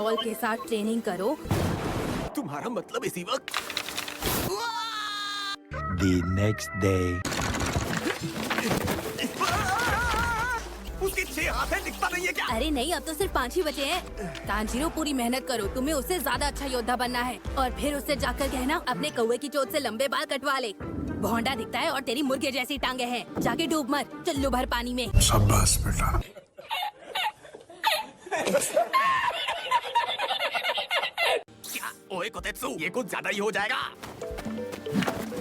Ball के साथ training करो। तुम्हारा मतलब इसी वक्त? The next day. उसके 6 हाथ हैं, दिखता नहीं है क्या? अरे नहीं, अब तो सिर्फ 5 ही बचे हैं। तांजीरो, पूरी मेहनत करो, तुम्हें उससे ज्यादा अच्छा योद्धा बनना है। और फिर उससे जाकर कहना अपने कौवे की चोट से लंबे बाल कटवा ले। भौंडा दिखता है और तेरी मुर्गे जैसी टांगे हैं। जाके डूब मर चुल्लू भर पानी में। शाबाश बेटा। क्या? ओए कोतेत्सु, ये कुछ ज्यादा ही हो जाएगा।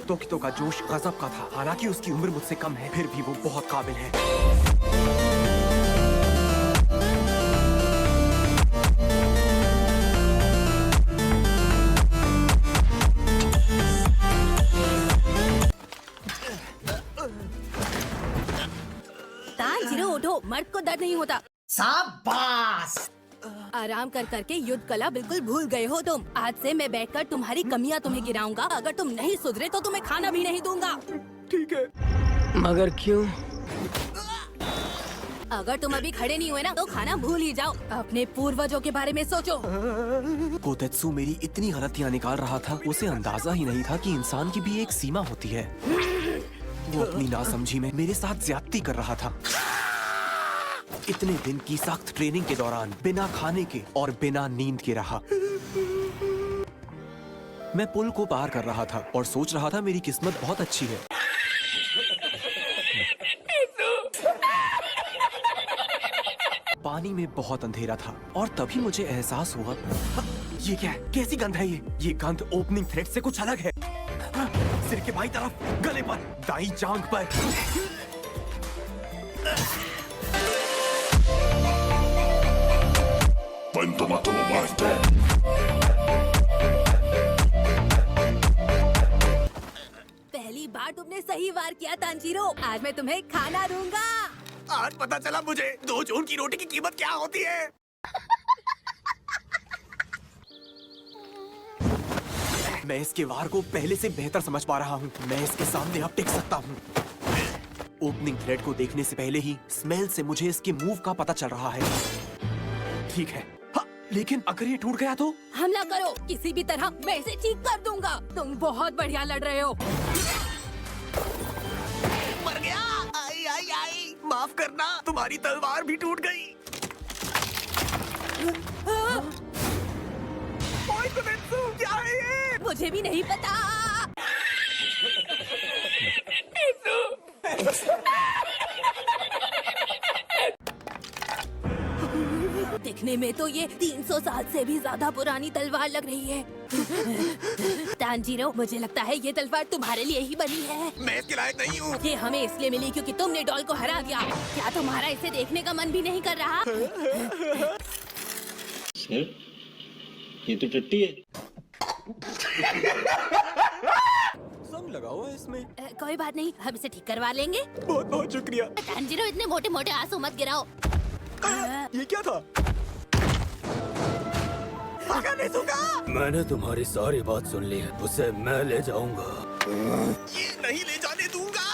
तोकितो का जोश गजब का था। हालांकि उसकी उम्र मुझसे कम है, फिर भी वो बहुत काबिल है। तांजीरो उठो, मर्द को दर्द नहीं होता। शाबाश। आराम कर करके युद्ध कला बिल्कुल भूल गए हो तुम। आज से मैं बैठकर तुम्हारी कमियां तुम्हें गिराऊंगा। अगर तुम नहीं सुधरे तो तुम्हें खाना भी नहीं दूंगा। ठीक है। मगर क्यों? अगर तुम अभी खड़े नहीं हुए ना तो खाना भूल ही जाओ। अपने पूर्वजों के बारे में सोचो। कोतेत्सु मेरी इतनी गलतियां निकाल रहा था, उसे अंदाजा ही नहीं था कि इंसान की भी एक सीमा होती है। वो अपनी नासमझी में मेरे साथ ज्यादती कर रहा था। इतने दिन की सख्त ट्रेनिंग के दौरान बिना खाने के और बिना नींद के रहा। मैं पुल को पार कर रहा था और सोच रहा था मेरी किस्मत बहुत अच्छी है। पानी में बहुत अंधेरा था और तभी मुझे एहसास हुआ, ये क्या है? कैसी गंध है ये गंध ओपनिंग थ्रेड से कुछ अलग है। सिर के बाईं तरफ, गले पर, दाईं जांघ पर। पहली बार तुमने सही वार किया तांजीरो। आज मैं तुम्हें खाना दूंगा। आज पता चला मुझे 2 जून की रोटी की कीमत क्या होती है। मैं इसके वार को पहले से बेहतर समझ पा रहा हूँ। मैं इसके सामने अब टिक सकता हूँ। ओपनिंग थ्रेड को देखने से पहले ही स्मेल से मुझे इसके मूव का पता चल रहा है। ठीक है, हाँ, लेकिन अगर ये टूट गया तो? हमला करो, किसी भी तरह मैं इसे ठीक कर दूंगा। तुम बहुत बढ़िया लड़ रहे हो। मर गया। आई आई आई, माफ करना, तुम्हारी तलवार भी टूट गई। ओए कोतेत्सु, क्या है ये? मुझे भी नहीं पता। दिखने में तो ये 300 साल से भी ज्यादा पुरानी तलवार लग रही है। तांजीरो, मुझे लगता है ये तलवार तुम्हारे लिए ही बनी है। मैं इसके लायक नहीं हूँ। ये हमें इसलिए मिली क्योंकि तुमने डॉल को हरा दिया। क्या तुम्हारा इसे देखने का मन भी नहीं कर रहा? सर, ये तो टट्टी है। संग लगा हुआ है इसमें। कोई बात नहीं, हम इसे ठीक करवा लेंगे। बहुत बहुत शुक्रिया। तांजीरो, इतने मोटे मोटे आंसू मत गिराओ। ये क्या था? मैंने तुम्हारी सारी बात सुन ली है। उसे मैं ले जाऊंगा। ये नहीं ले जाने दूंगा।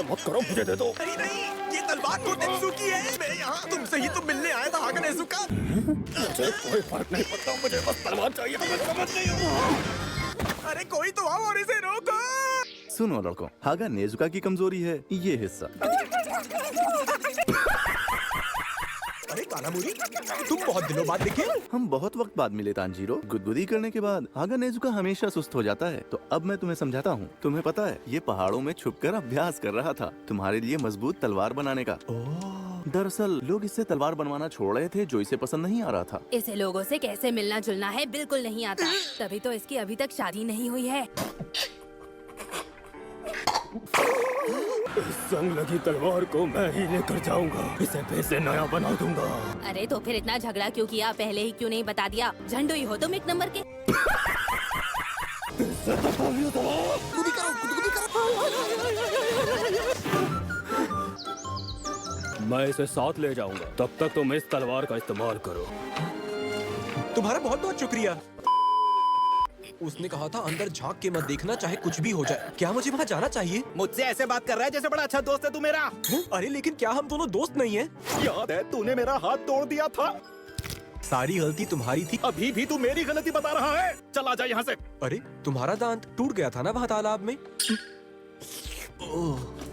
मत करो, मुझे दे दो। नहीं नहीं, ये तलवार कोतेत्सु की है। मैं यहाँ तुमसे ही तो मिलने आया था हागा नेजुका। मुझे कोई फर्क नहीं पड़ता, मुझे बस तलवार चाहिए। तो मैं समझ नहीं हूँ। अरे कोई तो आओ और इसे रोको। सुनो लड़कों, हागा नेजुका की कमजोरी है ये हिस्सा। अरे कानामुरी, तुम बहुत दिनों बाद दिखे। हम बहुत वक्त बाद मिले तांजीरो। गुदगुदी करने के बाद हागा नेजुका हमेशा सुस्त हो जाता है। तो अब मैं तुम्हें समझाता हूँ। तुम्हें पता है, ये पहाड़ों में छुपकर अभ्यास कर रहा था तुम्हारे लिए मजबूत तलवार बनाने का। दरअसल लोग इससे तलवार बनवाना छोड़ रहे थे जो इसे पसंद नहीं आ रहा था। इसे लोगों से कैसे मिलना जुलना है बिल्कुल नहीं आता। तभी तो इसकी अभी तक शादी नहीं हुई है। इस संग लगी तलवार को मैं ही लेकर जाऊंगा। इसे फिर से नया बना दूंगा। अरे तो फिर इतना झगड़ा क्यों किया? पहले ही क्यों नहीं बता दिया? झंडू ही हो तुम एक नंबर के। मैं इसे साथ ले जाऊंगा। तब तक तुम इस तलवार का इस्तेमाल करो। तुम्हारा बहुत बहुत शुक्रिया। उसने कहा था अंदर झांक के मत देखना, चाहे कुछ भी हो जाए। क्या मुझे वहाँ जाना चाहिए? मुझसे ऐसे बात कर रहा है जैसे बड़ा अच्छा दोस्त है तू मेरा। अरे लेकिन क्या हम दोनों दोस्त नहीं हैं? याद है तूने मेरा हाथ तोड़ दिया था। सारी गलती तुम्हारी थी। अभी भी तू मेरी गलती बता रहा है। चला जा यहाँ से। अरे तुम्हारा दांत टूट गया था ना वहाँ तालाब में।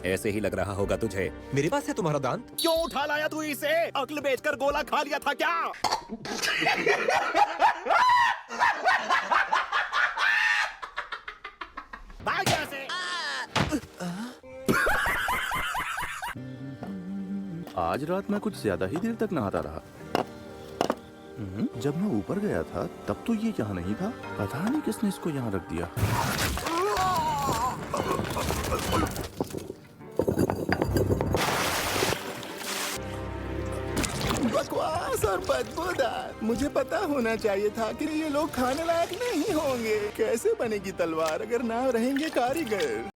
ऐसे ही लग रहा होगा तुझे। मेरे पास है तुम्हारा दांत। क्यों उठा लाया तू इसे? अक्ल बेचकर गोला खा लिया था क्या? भाग यहाँ से। आज रात मैं कुछ ज्यादा ही देर तक नहाता रहा। जब मैं ऊपर गया था तब तो ये यहाँ नहीं था। पता नहीं किसने इसको यहाँ रख दिया। बकवास और बदबूदार। मुझे पता होना चाहिए था कि ये लोग खाने लायक नहीं होंगे। कैसे बनेगी तलवार अगर ना रहेंगे कारीगर?